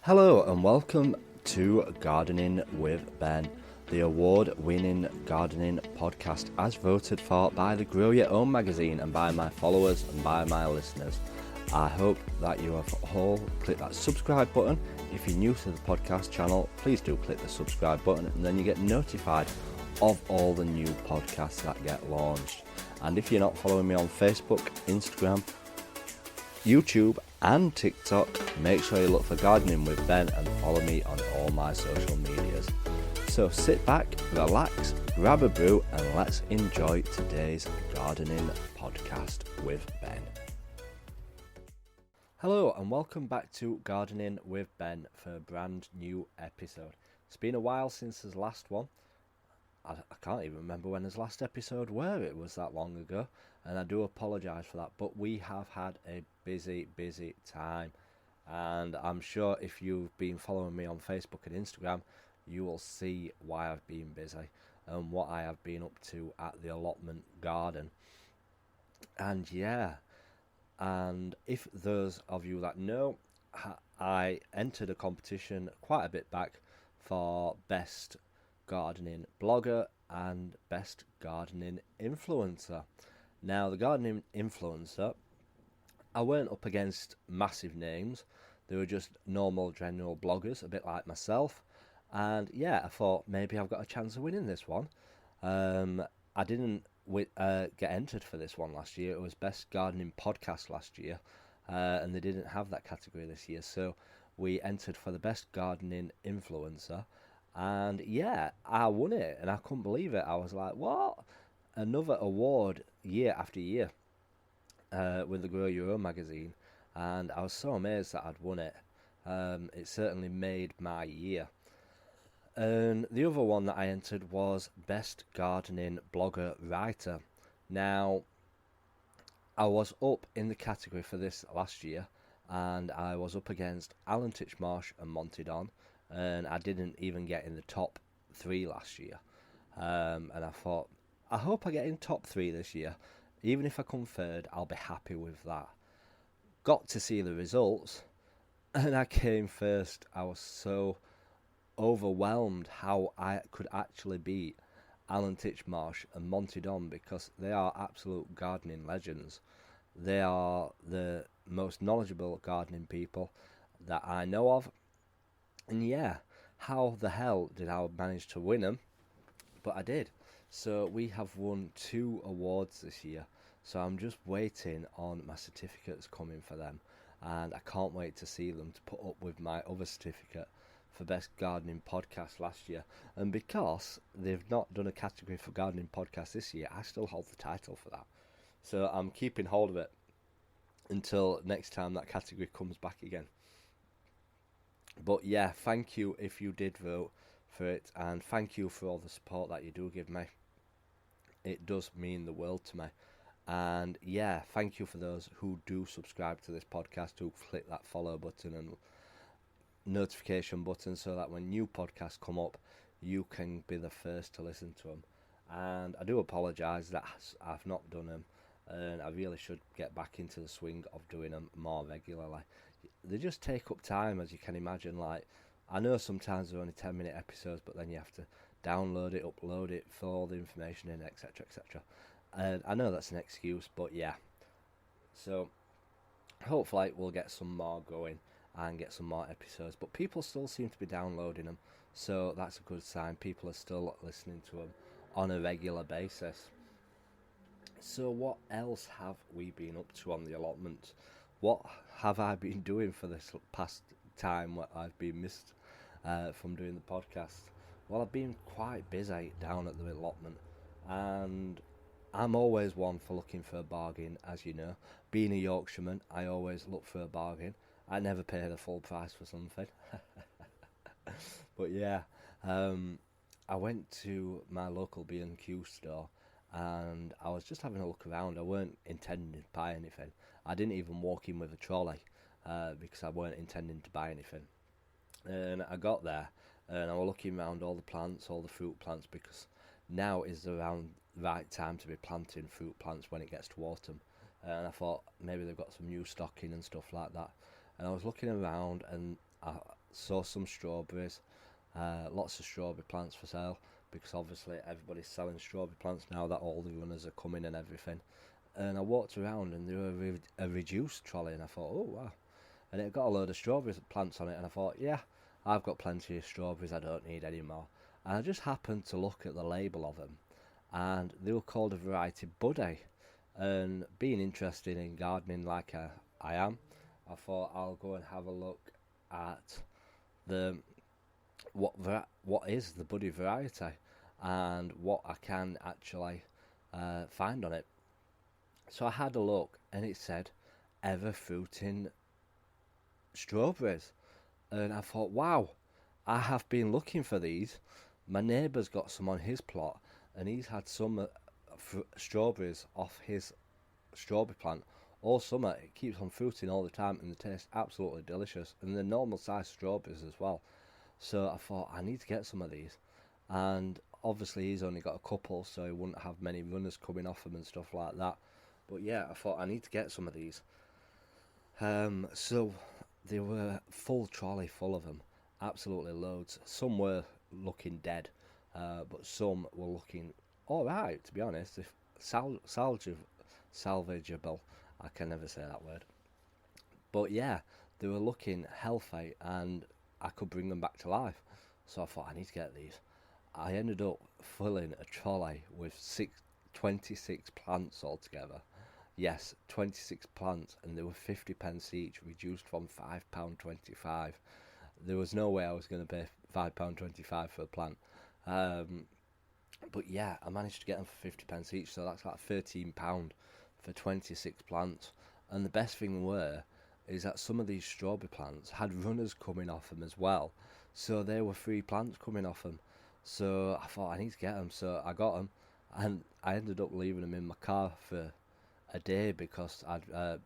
Hello and welcome to Gardening with Ben, the award-winning gardening podcast as voted for by the Grow Your Own magazine and by my followers and by my listeners. I hope that you have all clicked that subscribe button. If you're new to the podcast channel, please do click the subscribe button and then you get notified of all the new podcasts that get launched. And if you're not following me on Facebook, Instagram, YouTube and TikTok, make sure you look for Gardening with Ben and follow me on all my social medias. So sit back, relax, grab a brew and let's enjoy today's gardening podcast with Ben. Hello and welcome back to Gardening with Ben for a brand new episode. It's been a while since his last one. I can't even remember when his last episode were. It was that long ago, and I do apologise for that. But we have had a busy time, and I'm sure if you've been following me on Facebook and Instagram, you will see why I've been busy and what I have been up to at the allotment garden. And and if those of you that know, I entered a competition quite a bit back for best gardening blogger and best gardening influencer. Now the gardening influencer, I weren't up against massive names. They were just normal general bloggers, a bit like myself, and I thought maybe I've got a chance of winning this one. I didn't get entered for this one last year. It was best gardening podcast last year, and they didn't have that category this year, so we entered for the best gardening influencer. And I won it, and I couldn't believe it. I was like, what? Another award year after year with the Grow Your Own magazine. And I was so amazed that I'd won it. It certainly made my year. And the other one that I entered was Best Gardening Blogger Writer. Now, I was up in the category for this last year, and I was up against Alan Titchmarsh and Monty Don. And I didn't even get in the top 3 last year. And I thought, I hope I get in top 3 this year. Even if I come third, I'll be happy with that. Got to see the results, and I came first. I was so overwhelmed how I could actually beat Alan Titchmarsh and Monty Don, because they are absolute gardening legends. They are the most knowledgeable gardening people that I know of. And how the hell did I manage to win them? But I did. So we have won 2 awards this year. So I'm just waiting on my certificates coming for them. And I can't wait to see them to put up with my other certificate for Best Gardening Podcast last year. And because they've not done a category for Gardening Podcast this year, I still hold the title for that. So I'm keeping hold of it until next time that category comes back again. But thank you if you did vote for it, and thank you for all the support that you do give me. It does mean the world to me. And thank you for those who do subscribe to this podcast, who click that follow button and notification button, so that when new podcasts come up, you can be the first to listen to them. And I do apologise that I've not done them, and I really should get back into the swing of doing them more regularly. They just take up time, as you can imagine. Like, I know sometimes they're only 10-minute episodes, but then you have to download it, upload it, fill all the information in, etc, etc. And I know that's an excuse, but so hopefully we'll get some more going and get some more episodes. But people still seem to be downloading them, so that's a good sign. People are still listening to them on a regular basis. So what else have we been up to on the allotment? What have I been doing for this past time what I've been missed from doing the podcast? Well, I've been quite busy down at the allotment, and I'm always one for looking for a bargain, as you know. Being a Yorkshireman, I always look for a bargain. I never pay the full price for something. But I went to my local B&Q store, and I was just having a look around. I weren't intending to buy anything. I didn't even walk in with a trolley because I weren't intending to buy anything. And I got there, and I was looking around all the plants, all the fruit plants, because now is the right time to be planting fruit plants when it gets to autumn. And I thought maybe they've got some new stock in and stuff like that. And I was looking around, and I saw some strawberries, lots of strawberry plants for sale, because obviously everybody's selling strawberry plants now that all the runners are coming and everything. And I walked around and there were a reduced trolley, and I thought, oh wow. And it got a load of strawberry plants on it, and I thought, yeah, I've got plenty of strawberries, I don't need any more. And I just happened to look at the label of them, and they were called a variety Buddy. And being interested in gardening like I am, I thought I'll go and have a look at the what is the Buddy variety and what I can actually find on it. So I had a look, and it said ever fruiting strawberries, and I thought, wow, I have been looking for these. My neighbour's got some on his plot, and he's had some strawberries off his strawberry plant all summer. It keeps on fruiting all the time, and they taste absolutely delicious, and they're normal sized strawberries as well. So I thought, I need to get some of these, and obviously he's only got a couple, so he wouldn't have many runners coming off him and stuff like that. But yeah, I thought I need to get some of these. So there were full trolley full of them, absolutely loads. Some were looking dead, but some were looking alright, to be honest. If salvageable, I can never say that word. But yeah, they were looking healthy, and I could bring them back to life. So I thought, I need to get these. I ended up filling a trolley with 26 plants altogether. Yes, 26 plants, and they were 50p each, reduced from £5.25. There was no way I was going to pay £5.25 for a plant. But yeah, I managed to get them for 50p each, so that's like £13 for 26 plants. And the best thing is that some of these strawberry plants had runners coming off them as well, so there were free plants coming off them. So I thought, I need to get them, so I got them, and I ended up leaving them in my car for a day because I'd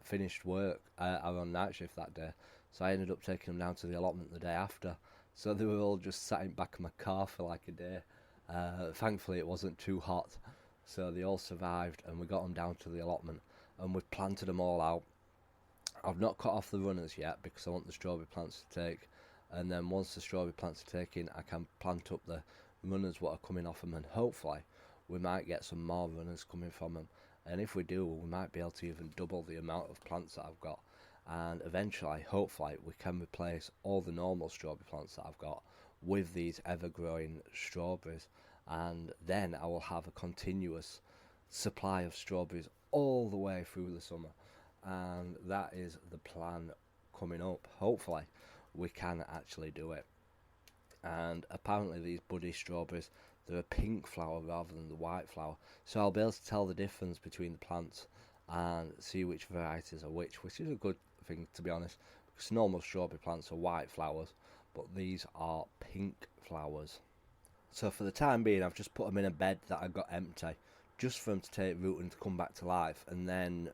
finished work. I was on night shift that day, so I ended up taking them down to the allotment the day after. So they were all just sat in back of my car for like a day. Thankfully it wasn't too hot, so they all survived, and we got them down to the allotment, and we planted them all out. I've not cut off the runners yet because I want the strawberry plants to take, and then once the strawberry plants are taken, I can plant up the runners what are coming off them, and hopefully we might get some more runners coming from them. And if we do, we might be able to even double the amount of plants that I've got, and eventually, hopefully, we can replace all the normal strawberry plants that I've got with these ever-growing strawberries, and then I will have a continuous supply of strawberries all the way through the summer. And that is the plan coming up. Hopefully we can actually do it. And apparently these Buddy strawberries, they're a pink flower rather than the white flower, so I'll be able to tell the difference between the plants and see which varieties are which is a good thing, to be honest, because normal strawberry plants are white flowers, but these are pink flowers. So for the time being, I've just put them in a bed that I got empty, just for them to take root and to come back to life, and then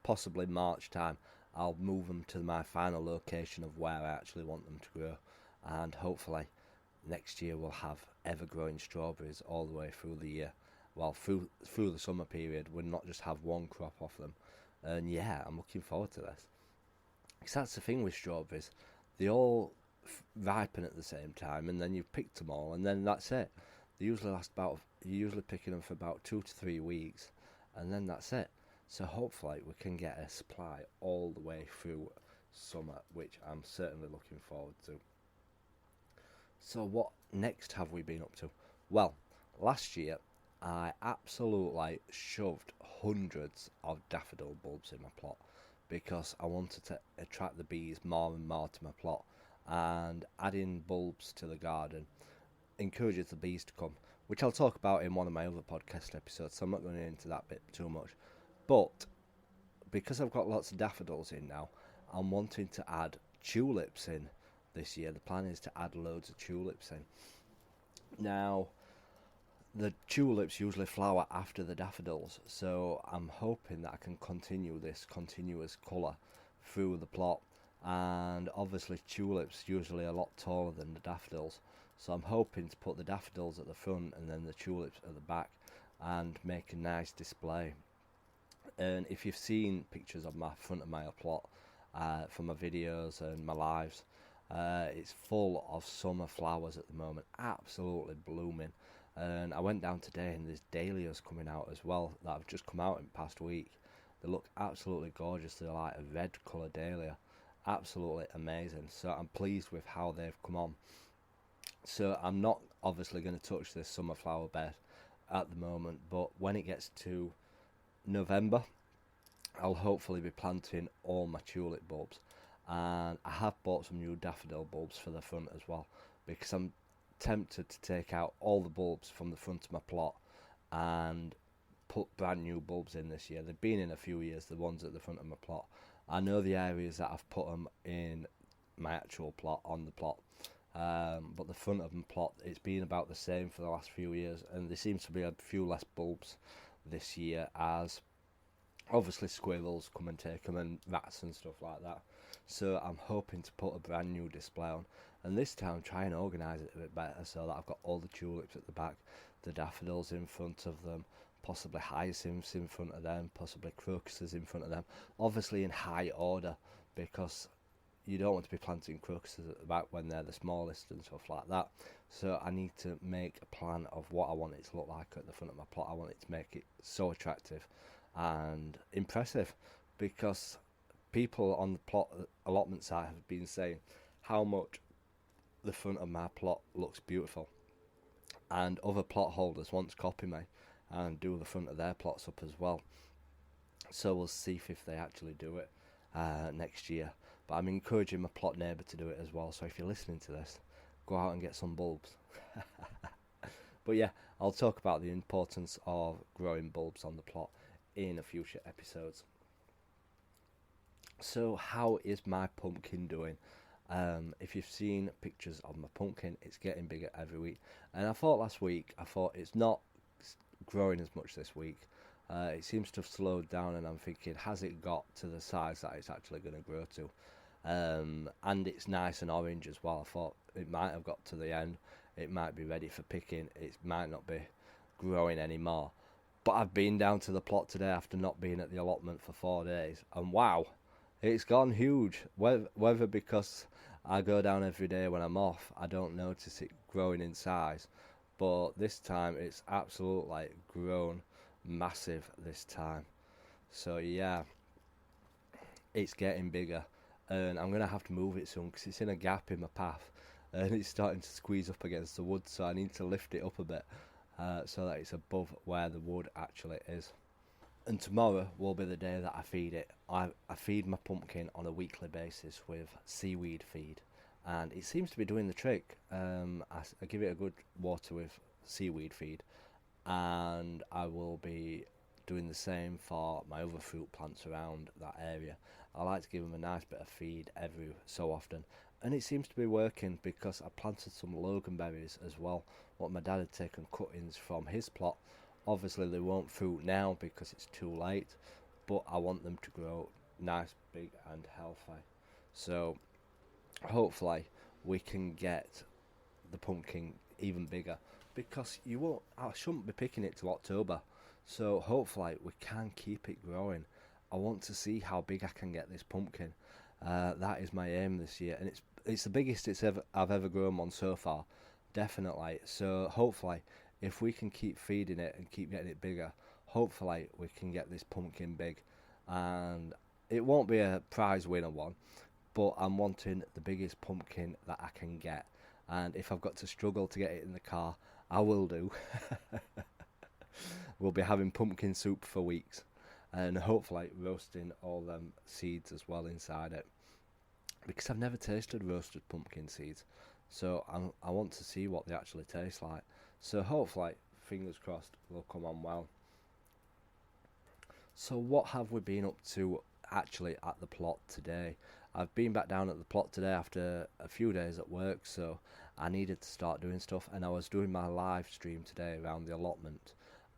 possibly March time I'll move them to my final location of where I actually want them to grow, and hopefully next year we'll have ever-growing strawberries all the way through the year. Well, through the summer period, we'll not just have one crop off them. And yeah, I'm looking forward to this. Because that's the thing with strawberries, they all ripen at the same time, and then you've picked them all, and then that's it. They usually you're usually picking them for about 2 to 3 weeks, and then that's it. So hopefully we can get a supply all the way through summer, which I'm certainly looking forward to. So what next have we been up to? Well, last year I absolutely shoved hundreds of daffodil bulbs in my plot because I wanted to attract the bees more and more to my plot, and adding bulbs to the garden encourages the bees to come, which I'll talk about in one of my other podcast episodes, so I'm not going into that bit too much. But because I've got lots of daffodils in now, I'm wanting to add tulips in this year. The plan is to add loads of tulips in. Now, the tulips usually flower after the daffodils, so I'm hoping that I can continue this continuous colour through the plot. And obviously tulips usually a lot taller than the daffodils, so I'm hoping to put the daffodils at the front and then the tulips at the back and make a nice display. And if you've seen pictures of my front of my plot from my videos and my lives, It's full of summer flowers at the moment, absolutely blooming. And I went down today and there's dahlias coming out as well that have just come out in the past week. They look absolutely gorgeous. They're like a red colour dahlia, absolutely amazing. So I'm pleased with how they've come on. So I'm not obviously going to touch this summer flower bed at the moment, but when it gets to November, I'll hopefully be planting all my tulip bulbs. And I have bought some new daffodil bulbs for the front as well, because I'm tempted to take out all the bulbs from the front of my plot and put brand new bulbs in this year. They've been in a few years, the ones at the front of my plot. I know the areas that I've put them in my actual plot, on the plot, but the front of my plot, it's been about the same for the last few years, and there seems to be a few less bulbs this year, as obviously squirrels come and take them, and rats and stuff like that. So I'm hoping to put a brand new display on, and this time try and organise it a bit better, so that I've got all the tulips at the back, the daffodils in front of them, possibly hyacinths in front of them, possibly crocuses in front of them, obviously in high order, because you don't want to be planting crocuses at the back when they're the smallest and stuff like that. So I need to make a plan of what I want it to look like at the front of my plot. I want it to make it so attractive and impressive, because people on the plot allotment site have been saying how much the front of my plot looks beautiful, and other plot holders want to copy me and do the front of their plots up as well. So we'll see if they actually do it next year. But I'm encouraging my plot neighbour to do it as well, so if you're listening to this, go out and get some bulbs. But yeah, I'll talk about the importance of growing bulbs on the plot in a future episodes. So how is my pumpkin doing? If you've seen pictures of my pumpkin, it's getting bigger every week. And I thought it's not growing as much this week. It seems to have slowed down, and I'm thinking, has it got to the size that it's actually going to grow to? And it's nice and orange as well. I thought it might have got to the end. It might be ready for picking. It might not be growing anymore. But I've been down to the plot today after not being at the allotment for 4 days, and wow, it's gone huge. Whether because I go down every day when I'm off, I don't notice it growing in size. But this time it's absolutely grown massive this time. So yeah, it's getting bigger, and I'm going to have to move it soon because it's in a gap in my path and it's starting to squeeze up against the wood, so I need to lift it up a bit so that it's above where the wood actually is. And tomorrow will be the day that I feed it. I feed my pumpkin on a weekly basis with seaweed feed, and it seems to be doing the trick. I give it a good water with seaweed feed, and I will be doing the same for my other fruit plants around that area. I like to give them a nice bit of feed every so often, and it seems to be working because I planted some loganberries as well, what my dad had taken cuttings from his plot. Obviously they won't fruit now because it's too late, but I want them to grow nice, big and healthy. So hopefully we can get the pumpkin even bigger, because I shouldn't be picking it till October. So hopefully we can keep it growing. I want to see how big I can get this pumpkin. That is my aim this year, and it's the biggest I've ever grown one so far, definitely. So hopefully, if we can keep feeding it and keep getting it bigger, hopefully we can get this pumpkin big. And it won't be a prize winner one, but I'm wanting the biggest pumpkin that I can get. And if I've got to struggle to get it in the car, I will do. We'll be having pumpkin soup for weeks, and hopefully roasting all them seeds as well inside it, because I've never tasted roasted pumpkin seeds, so I want to see what they actually taste like. So hopefully, fingers crossed, will come on well. So what have we been up to actually at the plot today? I've been back down at the plot today after a few days at work, so I needed to start doing stuff, and I was doing my live stream today around the allotment,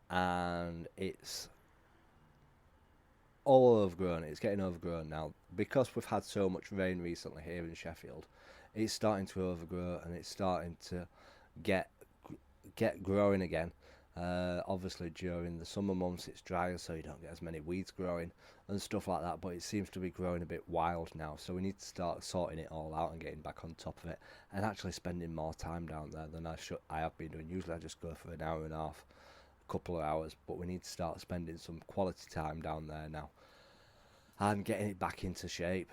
and it's all overgrown. It's getting overgrown now because we've had so much rain recently here in Sheffield. It's starting to overgrow, and it's starting to get growing again. Obviously during the summer months it's drier, so you don't get as many weeds growing and stuff like that, but it seems to be growing a bit wild now, so we need to start sorting it all out and getting back on top of it and actually spending more time down there than I have been doing. Usually I just go for an hour and a half, a couple of hours, but we need to start spending some quality time down there now and getting it back into shape.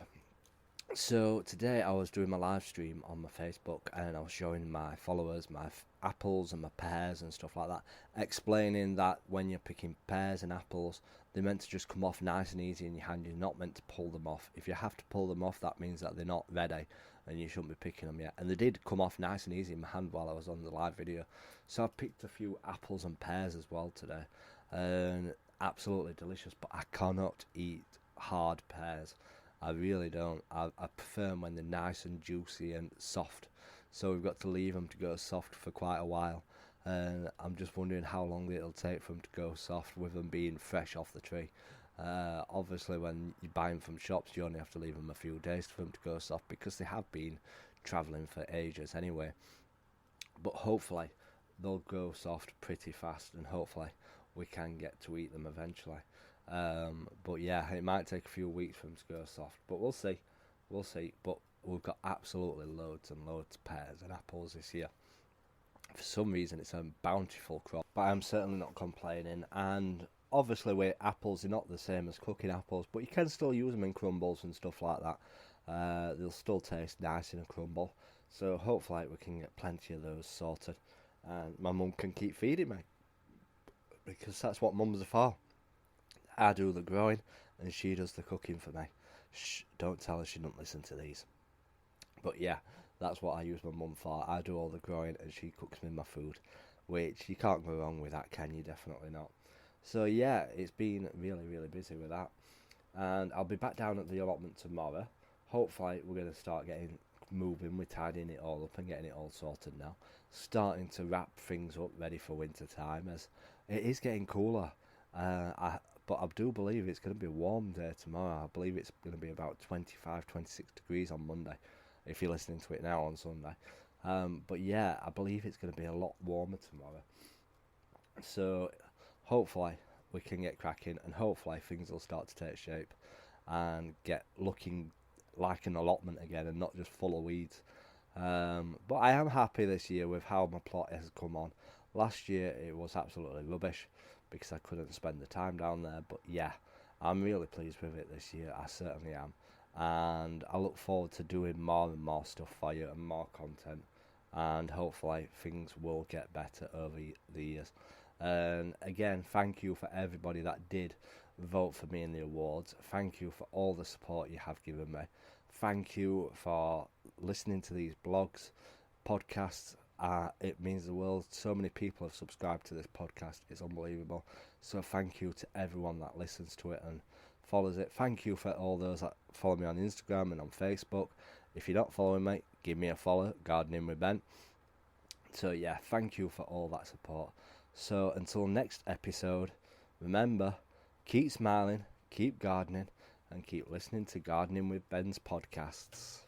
So today I was doing my live stream on my Facebook and I was showing my followers my apples and my pears and stuff like that, explaining that when you're picking pears and apples, they're meant to just come off nice and easy in your hand. You're not meant to pull them off. If you have to pull them off, that means that they're not ready and you shouldn't be picking them yet. And they did come off nice and easy in my hand while I was on the live video. So I picked a few apples and pears as well today, and absolutely delicious, but I cannot eat hard pears. I really don't. I prefer them when they're nice and juicy and soft. So we've got to leave them to go soft for quite a while. And I'm just wondering how long it'll take for them to go soft with them being fresh off the tree. Obviously when you buy them from shops, you only have to leave them a few days for them to go soft because they have been travelling for ages anyway. But hopefully they'll go soft pretty fast and hopefully we can get to eat them eventually. But yeah, it might take a few weeks for them to go soft, but we'll see. But we've got absolutely loads and loads of pears and apples this year. For some reason it's a bountiful crop, but I'm certainly not complaining. And obviously with apples, they're not the same as cooking apples, but you can still use them in crumbles and stuff like that. They'll still taste nice in a crumble, so hopefully we can get plenty of those sorted and my mum can keep feeding me, because that's what mums are for. I do the growing and she does the cooking for me. Shh, don't tell her she doesn't listen to these. But yeah, that's what I use my mum for. I do all the growing and she cooks me my food, which you can't go wrong with that, can you? Definitely not. So yeah, it's been really, really busy with that. And I'll be back down at the allotment tomorrow. Hopefully we're going to start getting moving. We're tidying it all up and getting it all sorted now. Starting to wrap things up ready for winter time, as it is getting cooler. But I do believe it's going to be a warm day tomorrow. I believe it's going to be about 25, 26 degrees on Monday, if you're listening to it now on Sunday. But yeah, I believe it's going to be a lot warmer tomorrow. So hopefully we can get cracking and hopefully things will start to take shape and get looking like an allotment again and not just full of weeds. But I am happy this year with how my plot has come on. Last year it was absolutely rubbish because I couldn't spend the time down there, but yeah, I'm really pleased with it this year. I certainly am, and I look forward to doing more and more stuff for you and more content, and hopefully things will get better over the years. And again, thank you for everybody that did vote for me in the awards. Thank you for all the support you have given me. Thank you for listening to these blogs, podcasts. It means the world. So many people have subscribed to this podcast. It's unbelievable. So thank you to everyone that listens to it and follows it. Thank you for all those that follow me on Instagram and on Facebook. If you're not following me, give me a follow, Gardening with Ben. So yeah, thank you for all that support. So until next episode, remember, keep smiling, keep gardening, and keep listening to Gardening with Ben's podcasts.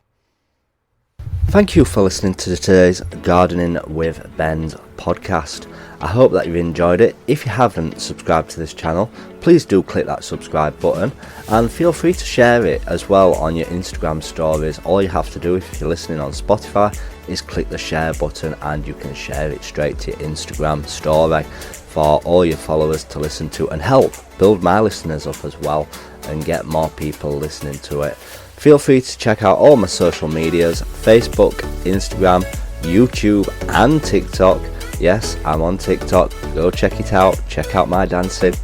Thank you for listening to today's Gardening with Ben's podcast. I hope that you've enjoyed it. If you haven't subscribed to this channel, please do click that subscribe button and feel free to share it as well on your Instagram stories. All you have to do if you're listening on Spotify is click the share button and you can share it straight to your Instagram story for all your followers to listen to and help build my listeners up as well and get more people listening to it. Feel free to check out all my social medias, Facebook, Instagram, YouTube and TikTok. Yes, I'm on TikTok. Go check it out. Check out my dancing.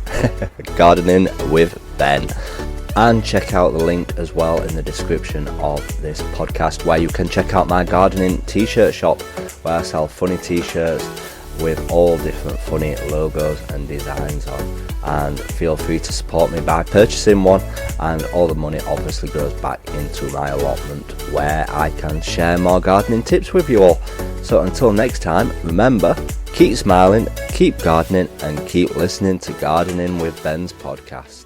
Gardening with Ben. And check out the link as well in the description of this podcast where you can check out my gardening t-shirt shop where I sell funny t-shirts with all different funny logos and designs on. And feel free to support me by purchasing one, and all the money obviously goes back into my allotment where I can share more gardening tips with you all. So until next time, remember, keep smiling, keep gardening and keep listening to Gardening with Ben's podcast.